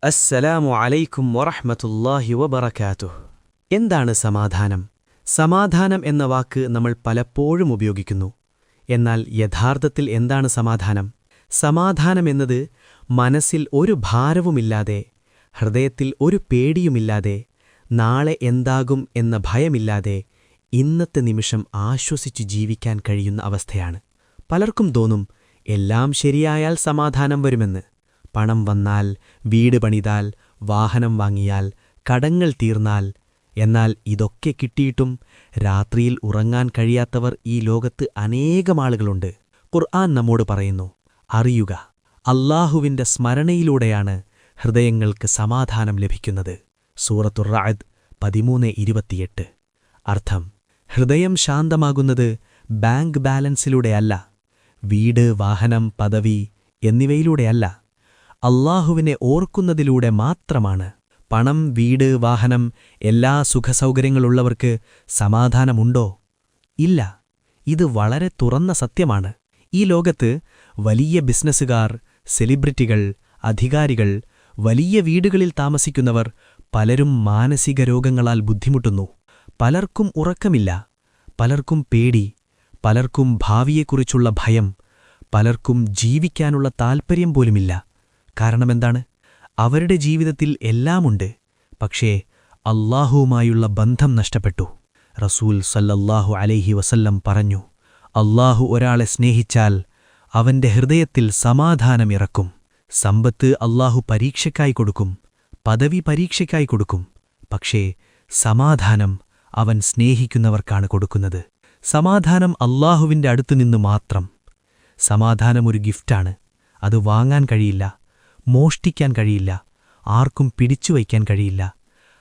അസ്സലാമു അലൈക്കും വറഹ്മത്തുള്ളാഹി വബറകാതുഹു. എന്താണ് സമാധാനം? സമാധാനം എന്ന വാക്ക് നമ്മൾ പലപ്പോഴും ഉപയോഗിക്കുന്നു. എന്നാൽ യഥാർത്ഥത്തിൽ എന്താണ് സമാധാനം? സമാധാനമെന്നത് മനസ്സിൽ ഒരു ഭാരവുമില്ലാതെ, ഹൃദയത്തിൽ ഒരു പേടിയുമില്ലാതെ, നാളെ എന്താകും എന്ന ഭയമില്ലാതെ ഇന്നത്തെ നിമിഷം ആശ്വസിച്ചു ജീവിക്കാൻ കഴിയുന്ന അവസ്ഥയാണ്. പലർക്കും തോന്നും എല്ലാം ശരിയായാൽ സമാധാനം വരുമെന്ന്. പണം വന്നാൽ, വീട് പണിതാൽ, വാഹനം വാങ്ങിയാൽ, കടങ്ങൾ തീർന്നാൽ. എന്നാൽ ഇതൊക്കെ കിട്ടിയിട്ടും രാത്രിയിൽ ഉറങ്ങാൻ കഴിയാത്തവർ ഈ ലോകത്ത് അനേകമാളുകളുണ്ട്. ഖുർആൻ നമ്മോട് പറയുന്നു, അറിയുക, അല്ലാഹുവിന്റെ സ്മരണയിലൂടെയാണ് ഹൃദയങ്ങൾക്ക് സമാധാനം ലഭിക്കുന്നത്. സൂറത്തുർ റഅദ് 13:28. അർത്ഥം, ഹൃദയം ശാന്തമാകുന്നത് ബാങ്ക് ബാലൻസിലൂടെയല്ല, വീട്, വാഹനം, പദവി എന്നിവയിലൂടെയല്ല, അല്ലാഹുവിനെ ഓർക്കുന്നതിലൂടെ മാത്രമാണ്. പണം, വീട്, വാഹനം, എല്ലാ സുഖസൗകര്യങ്ങളുള്ളവർക്ക് സമാധാനമുണ്ടോ? ഇല്ല. ഇത് വളരെ തുറന്ന സത്യമാണ്. ഈ ലോകത്ത് വലിയ ബിസിനസ്സുകാർ, സെലിബ്രിറ്റികൾ, അധികാരികൾ, വലിയ വീടുകളിൽ താമസിക്കുന്നവർ പലരും മാനസിക രോഗങ്ങളാൽ ബുദ്ധിമുട്ടുന്നു. പലർക്കും ഉറക്കമില്ല, പലർക്കും പേടി, പലർക്കും ഭാവിയെക്കുറിച്ചുള്ള ഭയം, പലർക്കും ജീവിക്കാനുള്ള താൽപ്പര്യം പോലുമില്ല. കാരണമെന്താണ്? അവരുടെ ജീവിതത്തിൽ എല്ലാമുണ്ട്, പക്ഷേ അല്ലാഹുവുമായുള്ള ബന്ധം നഷ്ടപ്പെട്ടു. റസൂൽ സല്ലല്ലാഹു അലൈഹി വസല്ലം പറഞ്ഞു, അല്ലാഹു ഒരാളെ സ്നേഹിച്ചാൽ അവന്റെ ഹൃദയത്തിൽ സമാധാനമിറക്കും. സമ്പത്ത് അല്ലാഹു പരീക്ഷയ്ക്കായി കൊടുക്കും, പദവി പരീക്ഷയ്ക്കായി കൊടുക്കും, പക്ഷേ സമാധാനം അവൻ സ്നേഹിക്കുന്നവർക്കാണ് കൊടുക്കുന്നത്. സമാധാനം അല്ലാഹുവിന്റെ അടുത്തുനിന്ന് മാത്രം. സമാധാനമൊരു ഗിഫ്റ്റാണ്. അത് വാങ്ങാൻ കഴിയില്ല, മോഷ്ടിക്കാൻ കഴിയില്ല, ആർക്കും പിടിച്ചുവയ്ക്കാൻ കഴിയില്ല.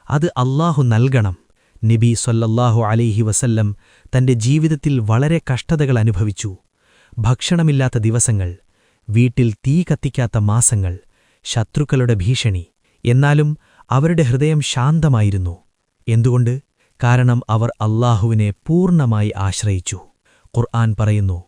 അത് അല്ലാഹു നൽകണം. നബി സ്വല്ലല്ലാഹു അലൈഹി വസല്ലം തന്റെ ജീവിതത്തിൽ വളരെ കഷ്ടതകൾ അനുഭവിച്ചു. ഭക്ഷണമില്ലാത്ത ദിവസങ്ങൾ, വീട്ടിൽ തീ കത്തിക്കാത്ത മാസങ്ങൾ, ശത്രുക്കളുടെ ഭീഷണി. എന്നാലും അവരുടെ ഹൃദയം ശാന്തമായിരുന്നു. എന്തുകൊണ്ട്? കാരണം അവർ അല്ലാഹുവിനെ പൂർണ്ണമായി ആശ്രയിച്ചു. ഖുർആൻ പറയുന്നു,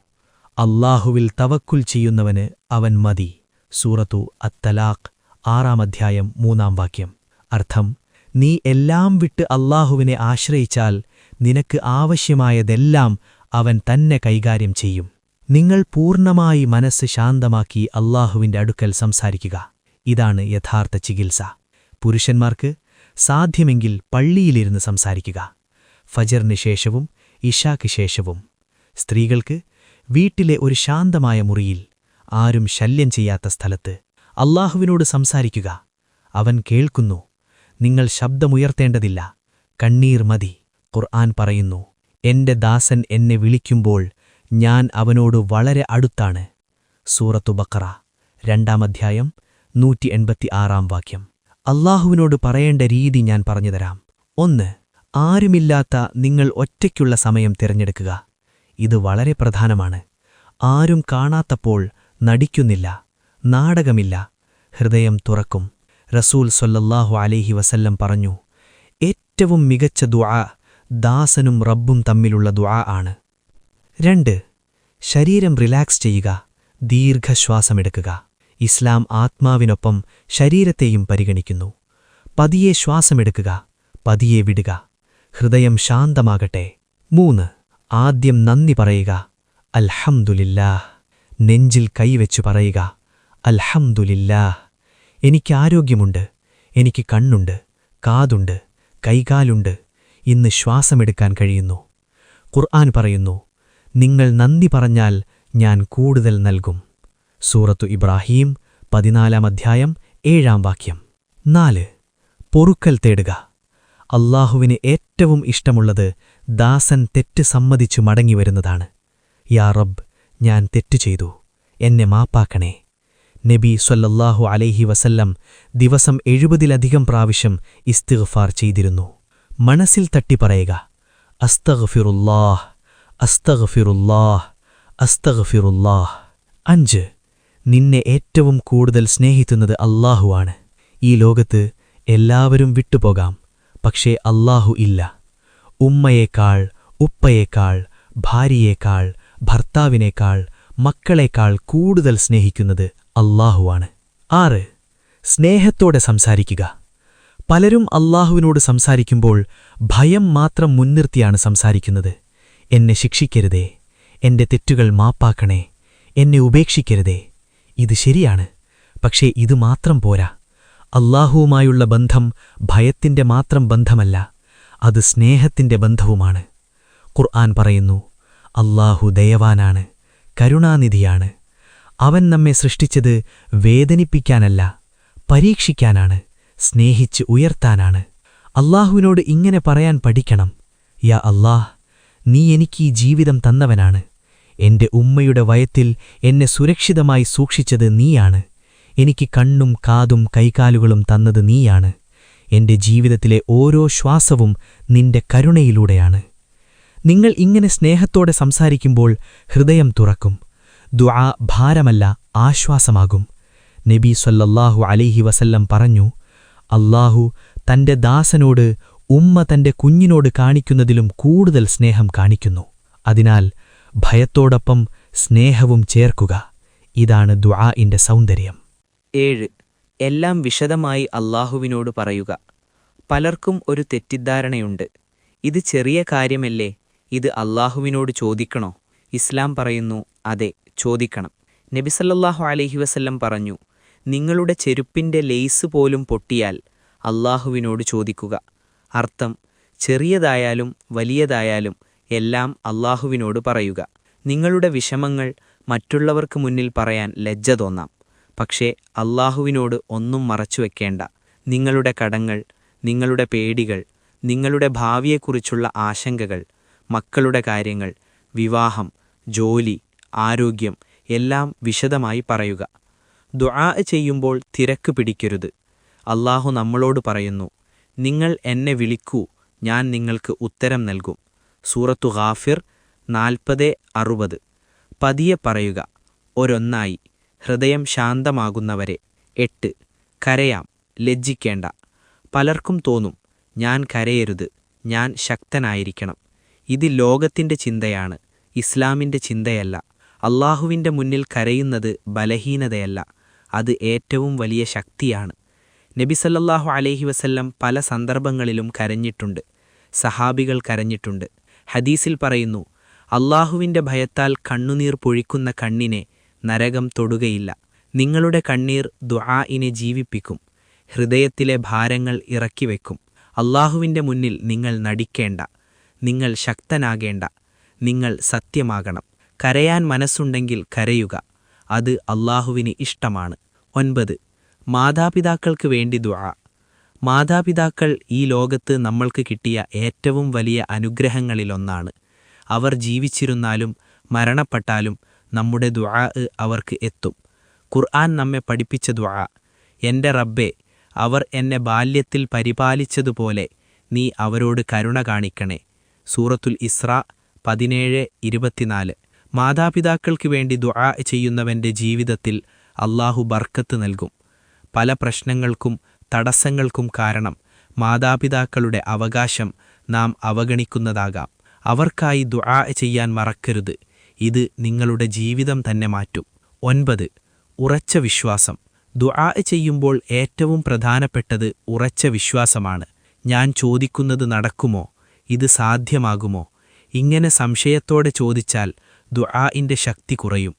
അല്ലാഹുവിൽ തവക്കുൽ ചെയ്യുന്നവന് അവൻ മതി. സൂറത്തു അത്തലാഖ് 6-ാം 3-ാം വാക്യം. അർത്ഥം, നീ എല്ലാം വിട്ട് അല്ലാഹുവിനെ ആശ്രയിച്ചാൽ നിനക്ക് ആവശ്യമായതെല്ലാം അവൻ തന്നെ കൈകാര്യം ചെയ്യും. നിങ്ങൾ പൂർണ്ണമായി മനസ്സ് ശാന്തമാക്കി അല്ലാഹുവിന്റെ അടുക്കൽ സംസാരിക്കുക. ഇതാണ് യഥാർത്ഥ ചികിത്സ. പുരുഷന്മാർക്ക് സാധ്യമെങ്കിൽ പള്ളിയിലിരുന്ന് സംസാരിക്കുക, ഫജറിന് ശേഷവും ഇശാക്ക് ശേഷവും. സ്ത്രീകൾക്ക് വീട്ടിലെ ഒരു ശാന്തമായ മുറിയിൽ, ആരും ശല്യം ചെയ്യാത്ത സ്ഥലത്ത് അല്ലാഹുവിനോട് സംസാരിക്കുക. അവൻ കേൾക്കുന്നു. നിങ്ങൾ ശബ്ദമുയർത്തേണ്ടതില്ല, കണ്ണീർ മതി. ഖുർആൻ പറയുന്നു, എന്റെ ദാസൻ എന്നെ വിളിക്കുമ്പോൾ ഞാൻ അവനോട് വളരെ അടുത്താണ്. സൂറത്തു ബഖറ 2-ാം 186-ാം വാക്യം. അല്ലാഹുവിനോട് പറയേണ്ട രീതി ഞാൻ പറഞ്ഞുതരാം. 1. ആരുമില്ലാത്ത നിങ്ങൾ ഒറ്റയ്ക്കുള്ള സമയം തിരഞ്ഞെടുക്കുക. ഇത് വളരെ പ്രധാനമാണ്. ആരും കാണാത്തപ്പോൾ നടിക്കുന്നില്ല, നാടകമില്ല, ഹൃദയം തുറക്കും. റസൂൽ സ്വല്ലല്ലാഹു അലൈഹി വസല്ലം പറഞ്ഞു, ഏറ്റവും മികച്ച ദുആ ദാസനും റബ്ബും തമ്മിലുള്ള ദുആ ആണ്. 2. ശരീരം റിലാക്സ് ചെയ്യുക, ദീർഘശ്വാസമെടുക്കുക. ഇസ്ലാം ആത്മാവിനൊപ്പം ശരീരത്തെയും പരിഗണിക്കുന്നു. പതിയെ ശ്വാസമെടുക്കുക, പതിയെ വിടുക. ഹൃദയം ശാന്തമാകട്ടെ. 3. ആദ്യം നന്ദി പറയുക, അൽഹംദുലില്ലാഹ്. നെഞ്ചിൽ കൈവച്ചു പറയുക, അൽഹംദുലില്ലാഹ്. എനിക്ക് ആരോഗ്യമുണ്ട്, എനിക്ക് കണ്ണുണ്ട്, കാതുണ്ട്, കൈകാലുണ്ട്, ഇന്ന് ശ്വാസമെടുക്കാൻ കഴിയുന്നു. ഖുർആൻ പറയുന്നു, നിങ്ങൾ നന്ദി പറഞ്ഞാൽ ഞാൻ കൂടുതൽ നൽകും. സൂറത്തു ഇബ്രാഹീം 14-ാം 7-ാം വാക്യം. 4. പൊറുക്കൽ തേടുക. അല്ലാഹുവിന് ഏറ്റവും ഇഷ്ടമുള്ളത് ദാസൻ തെറ്റ് സമ്മതിച്ചു മടങ്ങിവരുന്നതാണ്. യാ റബ്ബ്, ഞാൻ തെറ്റു ചെയ്തു, എന്നെ മാപ്പാക്കണേ. നബി സ്വല്ലല്ലാഹു അലൈഹി വസല്ലം ദിവസം 70-ലധികം പ്രാവശ്യം ഇസ്തിഗ്ഫാർ ചെയ്തിരുന്നു. മനസ്സിൽ തട്ടിപ്പറയുക, അസ്തഗ്ഫിറുല്ലാഹ്, അസ്തഗ്ഫിറുല്ലാഹ്, അസ്തഗ്ഫിറുല്ലാഹ്. 5. നിന്നെ ഏറ്റവും കൂടുതൽ സ്നേഹിക്കുന്നത് അല്ലാഹുവാണ്. ഈ ലോകത്ത് എല്ലാവരും വിട്ടുപോകാം, പക്ഷേ അല്ലാഹു ഇല്ല. ഉമ്മയേക്കാൾ, ഉപ്പയേക്കാൾ, ഭാര്യയേക്കാൾ, ഭർത്താവിനേക്കാൾ, മക്കളേക്കാൾ കൂടുതൽ സ്നേഹിക്കുന്നത് അല്ലാഹുവാണ്. 6. സ്നേഹത്തോടെ സംസാരിക്കുക. പലരും അല്ലാഹുവിനോട് സംസാരിക്കുമ്പോൾ ഭയം മാത്രം മുൻനിർത്തിയാണ് സംസാരിക്കുന്നത്. എന്നെ ശിക്ഷിക്കരുതേ, എന്റെ തെറ്റുകൾ മാപ്പാക്കണേ, എന്നെ ഉപേക്ഷിക്കരുതേ. ഇത് ശരിയാണ്, പക്ഷേ ഇത് മാത്രം പോരാ. അല്ലാഹുവുമായുള്ള ബന്ധം ഭയത്തിന്റെ മാത്രം ബന്ധമല്ല, അത് സ്നേഹത്തിന്റെ ബന്ധവുമാണ്. ഖുർആൻ പറയുന്നു, അല്ലാഹു ദയവാനാണ്, കരുണാനിധിയാണ്. അവൻ നമ്മെ സൃഷ്ടിച്ചത് വേദനിപ്പിക്കാനല്ല, പരീക്ഷിക്കാനാണ്, സ്നേഹിച്ച് ഉയർത്താനാണ്. അല്ലാഹുവിനോട് ഇങ്ങനെ പറയാൻ പഠിക്കണം: യാ അല്ലാഹ്, നീ എനിക്കീ ജീവിതം തന്നവനാണ്. എന്റെ ഉമ്മയുടെ വയത്തിൽ എന്നെ സുരക്ഷിതമായി സൂക്ഷിച്ചത് നീയാണ്. എനിക്ക് കണ്ണും കാതും കൈകാലുകളും തന്നത് നീയാണ്. എന്റെ ജീവിതത്തിലെ ഓരോ ശ്വാസവും നിന്റെ കരുണയിലൂടെയാണ്. നിങ്ങൾ ഇങ്ങനെ സ്നേഹത്തോടെ സംസാരിക്കുമ്പോൾ ഹൃദയം തുറക്കും. ദുആ ഭാരമല്ല, ആശ്വാസമാകും. നബി സല്ലല്ലാഹു അലൈഹി വസല്ലം പറഞ്ഞു, അല്ലാഹു തന്റെ ദാസനോട് ഉമ്മ തന്റെ കുഞ്ഞിനോട് കാണിക്കുന്നതിലും കൂടുതൽ സ്നേഹം കാണിക്കുന്നു. അതിനാൽ ഭയത്തോടൊപ്പം സ്നേഹവും ചേർക്കുക. ഇതാണ് ദുആഇന്റെ സൗന്ദര്യം. 7. എല്ലാം വിശദമായി അല്ലാഹുവിനോട് പറയുക. പലർക്കും ഒരു തെറ്റിദ്ധാരണയുണ്ട്: ഇത് ചെറിയ കാര്യമല്ലേ, ഇത് അല്ലാഹുവിനോട് ചോദിക്കണോ? ഇസ്ലാം പറയുന്നു, അതെ, ചോദിക്കണം. നബി സല്ലല്ലാഹു അലൈഹി വസല്ലം പറഞ്ഞു, നിങ്ങളുടെ ചെരുപ്പിന്റെ ലേസ് പോലും പൊട്ടിയാൽ അല്ലാഹുവിനോട് ചോദിക്കുക. അർത്ഥം, ചെറിയതായാലും വലിയതായാലും എല്ലാം അല്ലാഹുവിനോട് പറയുക. നിങ്ങളുടെ വിഷമങ്ങൾ മറ്റുള്ളവർക്ക് മുന്നിൽ പറയാൻ ലജ്ജ തോന്നാം, പക്ഷേ അല്ലാഹുവിനോട് ഒന്നും മറച്ചുവെക്കേണ്ട. നിങ്ങളുടെ കടങ്ങൾ, നിങ്ങളുടെ പേടികൾ, നിങ്ങളുടെ ഭാവിയെക്കുറിച്ചുള്ള ആശങ്കകൾ, മക്കളുടെ കാര്യങ്ങൾ, വിവാഹം, ജോലി, ആരോഗ്യം എല്ലാം വിശദമായി പറയുക. ദുആ ചെയ്യുമ്പോൾ തിരക്ക് പിടിക്കരുത്. അല്ലാഹു നമ്മളോട് പറയുന്നു, നിങ്ങൾ എന്നെ വിളിക്കൂ, ഞാൻ നിങ്ങൾക്ക് ഉത്തരം നൽകും. സൂറത്തു ഗാഫിർ 40-60. പതിയെ പറയുക, ഒരൊന്നായി, ഹൃദയം ശാന്തമാകുന്നവരെ. 8. കരയാം, ലജ്ജിക്കേണ്ട. പലർക്കും തോന്നും, ഞാൻ കരയരുത്, ഞാൻ ശക്തനായിരിക്കണം. ഇത് ലോകത്തിന്റെ ചിന്തയാണ്, ഇസ്ലാമിന്റെ ചിന്തയല്ല. അല്ലാഹുവിന്റെ മുന്നിൽ കരയുന്നത് ബലഹീനതയല്ല, അത് ഏറ്റവും വലിയ ശക്തിയാണ്. നബി സല്ലല്ലാഹു അലൈഹി വസല്ലം പല സന്ദർഭങ്ങളിലും കരഞ്ഞിട്ടുണ്ട്. സഹാബികൾ കരഞ്ഞിട്ടുണ്ട്. ഹദീസിൽ പറയുന്നു, അല്ലാഹുവിന്റെ ഭയത്താൽ കണ്ണുനീർ പൊഴിക്കുന്ന കണ്ണിനെ നരകം തൊടുകയില്ല. നിങ്ങളുടെ കണ്ണീർ ദുആഇനെ ജീവിപ്പിക്കും, ഹൃദയത്തിലെ ഭാരങ്ങൾ ഇറക്കിവെക്കും. അല്ലാഹുവിന്റെ മുന്നിൽ നിങ്ങൾ നടിക്കേണ്ട, നിങ്ങൾ ശക്തനാകേണ്ട, നിങ്ങൾ സത്യമാകണം. കരയാൻ മനസ്സുണ്ടെങ്കിൽ കരയുക, അത് അല്ലാഹുവിന് ഇഷ്ടമാണ്. 9. മാതാപിതാക്കൾക്ക് വേണ്ടി ദുആ. മാതാപിതാക്കൾ ഈ ലോകത്ത് നമ്മൾക്ക് കിട്ടിയ ഏറ്റവും വലിയ അനുഗ്രഹങ്ങളിലൊന്നാണ്. അവർ ജീവിച്ചിരുന്നാലും മരണപ്പെട്ടാലും നമ്മുടെ ദുആ അവർക്ക് എത്തും. ഖുർആൻ നമ്മെ പഠിപ്പിച്ച ദുആ: എൻ്റെ റബ്ബേ, അവർ എന്നെ ബാല്യത്തിൽ പരിപാലിച്ചതുപോലെ നീ അവരോട് കരുണ കാണിക്കണേ. സൂറത്തുൽ ഇസ്രാ 17-24. മാതാപിതാക്കൾക്ക് വേണ്ടി ദുആ ചെയ്യുന്നവൻ്റെ ജീവിതത്തിൽ അല്ലാഹു ബർക്കത്ത് നൽകും. പല പ്രശ്നങ്ങൾക്കും തടസ്സങ്ങൾക്കും കാരണം മാതാപിതാക്കളുടെ അവകാശം നാം അവഗണിക്കുന്നതാകാം. അവർക്കായി ദുആ ചെയ്യാൻ മറക്കരുത്, ഇത് നിങ്ങളുടെ ജീവിതം തന്നെ മാറ്റും. 9. ഉറച്ച വിശ്വാസം. ദുആ ചെയ്യുമ്പോൾ ഏറ്റവും പ്രധാനപ്പെട്ടത് ഉറച്ച വിശ്വാസമാണ്. ഞാൻ ചോദിക്കുന്നത് നടക്കുമോ? ഇത് സാധ്യമാകുമോ? ഇങ്ങനെ സംശയത്തോടെ ചോദിച്ചാൽ ദുആഇന്റെ ശക്തി കുറയും.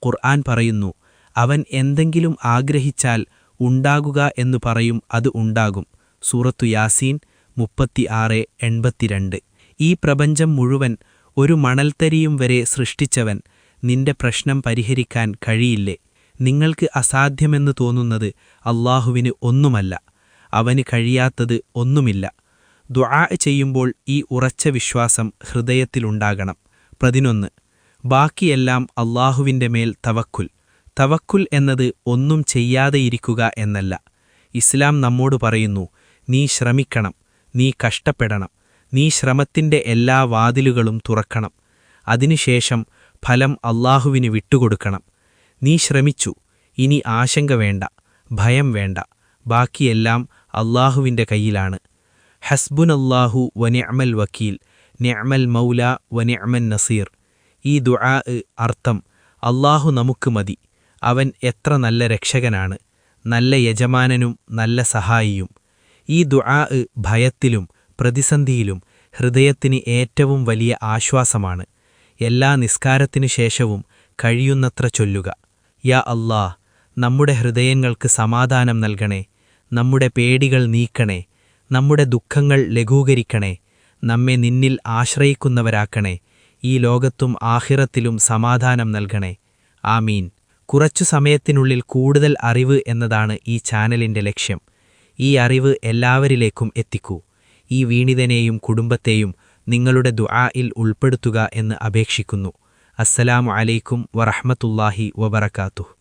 ഖുർആൻ പറയുന്നു, അവൻ എന്തെങ്കിലും ആഗ്രഹിച്ചാൽ ഉണ്ടാകുക എന്നു പറയും, അത് ഉണ്ടാകും. സൂറത്തു യാസീൻ 36-82. ഈ പ്രപഞ്ചം മുഴുവൻ ഒരു മണൽത്തരിയും വരെ സൃഷ്ടിച്ചവൻ നിന്റെ പ്രശ്നം പരിഹരിക്കാൻ കഴിയില്ലേ? നിങ്ങൾക്ക് അസാധ്യമെന്ന് തോന്നുന്നത് അല്ലാഹുവിന് ഒന്നുമല്ല, അവന് കഴിയാത്തത് ഒന്നുമില്ല. ദുആ ചെയ്യുമ്പോൾ ഈ ഉറച്ച വിശ്വാസം ഹൃദയത്തിലുണ്ടാകണം. 11. ബാക്കിയെല്ലാം അല്ലാഹുവിൻ്റെ മേൽ തവക്കുൽ. തവക്കുൽ എന്നത് ഒന്നും ചെയ്യാതെയിരിക്കുക എന്നല്ല. ഇസ്ലാം നമ്മോട് പറയുന്നു, നീ ശ്രമിക്കണം, നീ കഷ്ടപ്പെടണം, നീ ശ്രമത്തിൻ്റെ എല്ലാ വാതിലുകളും തുറക്കണം. അതിനുശേഷം ഫലം അല്ലാഹുവിന് വിട്ടുകൊടുക്കണം. നീ ശ്രമിച്ചു, ഇനി ആശങ്ക വേണ്ട, ഭയം വേണ്ട, ബാക്കിയെല്ലാം അല്ലാഹുവിൻ്റെ കയ്യിലാണ്. ഹസ്ബുനല്ലാഹു വനിഅമൽ വക്കീൽ, നിഅമൽ മൗല വനിഅമൻ നസീർ. ഈ ദുആ അർത്ഥം, അല്ലാഹു നമുക്ക് മതി, അവൻ എത്ര നല്ല രക്ഷകനാണ്. നല്ല യജമാനനും നല്ല സഹായിയും. ഈ ദുആ ഭയത്തിലും പ്രതിസന്ധിയിലും ഹൃദയത്തിന് ഏറ്റവും വലിയ ആശ്വാസമാണ്. എല്ലാ നിസ്കാരത്തിനു ശേഷവും കഴിയുന്നത്ര ചൊല്ലുക. യാ അല്ലാഹ്, നമ്മുടെ ഹൃദയങ്ങൾക്ക് സമാധാനം നൽകണേ, നമ്മുടെ പേടികൾ നീക്കണേ, നമ്മുടെ ദുഃഖങ്ങൾ ലഘൂകരിക്കണേ, നമ്മെ നിന്നിൽ ആശ്രയിക്കുന്നവരാക്കണേ, ഈ ലോകത്തും ആഖിറത്തിലും സമാധാനം നൽകണേ. ആമീൻ. കുറച്ചു സമയത്തിനുള്ളിൽ കൂടുതൽ അറിവ് എന്നതാണ് ഈ ചാനലിന്റെ ലക്ഷ്യം. ഈ അറിവ് എല്ലാവരിലേക്കും എത്തിക്കൂ. ഈ വീണിതനെയും കുടുംബത്തെയും നിങ്ങളുടെ ദുആയിൽ ഉൾപ്പെടുത്തുക എന്ന് അപേക്ഷിക്കുന്നു. അസ്സലാമു അലൈക്കും വറഹ്മത്തുള്ളാഹി വബറകാതുഹു.